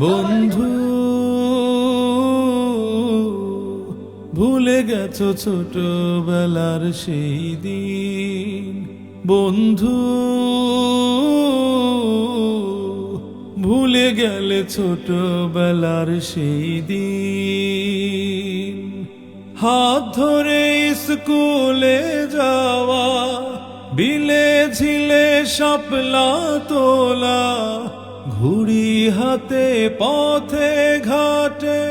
বন্ধু ভুলে গেছো ছোটবেলার সেই দিন, বন্ধু ভুলে গেলে ছোটবেলার সেই দিন। হাত ধরে স্কুলে যাওয়া, বিলে ঝিলে শাপলা তোলা, ঘুড়ি হাতে পথে ঘাটে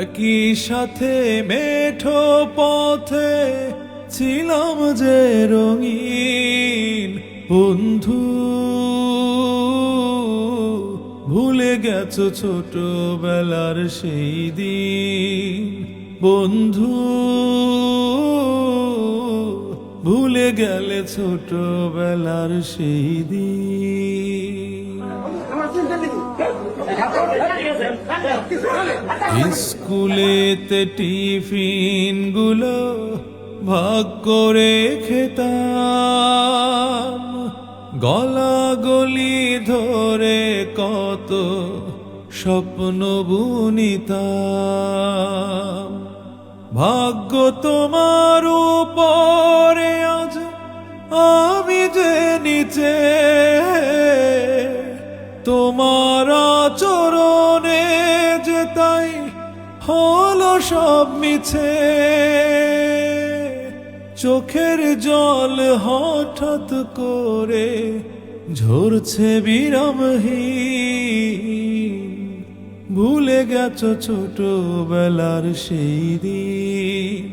একই সাথে মেঠো পথে ছিলাম যে রঙিন। বন্ধু ভুলে গেছো ছোটবেলার সেই দিন, বন্ধু ভুলে গেলে ছোটবেলার সেই দিন। স্কুলেতে টিফিন গুলো ভাগ করে খেতাম, গলা গলি ধরে কত স্বপ্ন বুনিতাম। ভাগ্য তোমার উপরে আজ আমি যে নিচে, তোমার আচরণে যে তাই হলো সব মিছে। চোখের জল হঠাৎ করে ঝরছে বিরামহীন। ভুলে গেছো ছোটবেলার সেই দিন,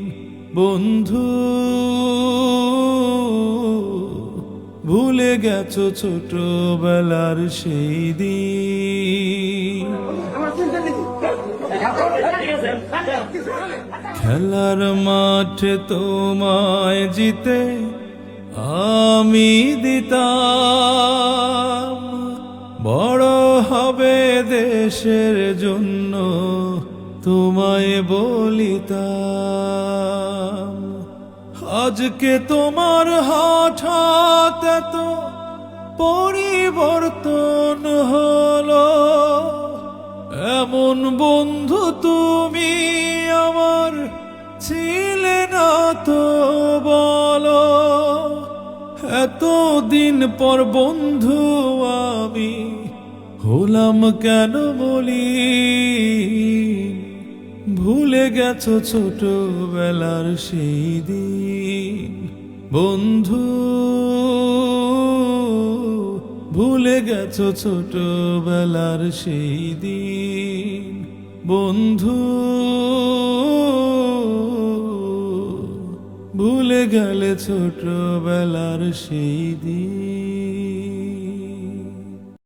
বন্ধু ভুলে গেছো ছোটবেলার সেই দিন। খেলার মাঠে তোমায় জিতে আমি দিতাম, বড় হবে দেশের জন্য তোমায় বলিতাম। আজকে তোমার হঠাৎ এত পরিবর্তন হলো, এমন বন্ধু তুমি আমার ছিলে না তো বলো। এতদিন পর বন্ধু আমি হলাম কেন বলি। ভুলে গেছো ছোটবেলার সেই দিন, বন্ধু ভুলে গেছো ছোটবেলার সেই দিন, বন্ধু ভুলে গেলে ছোটবেলার সেই দিন।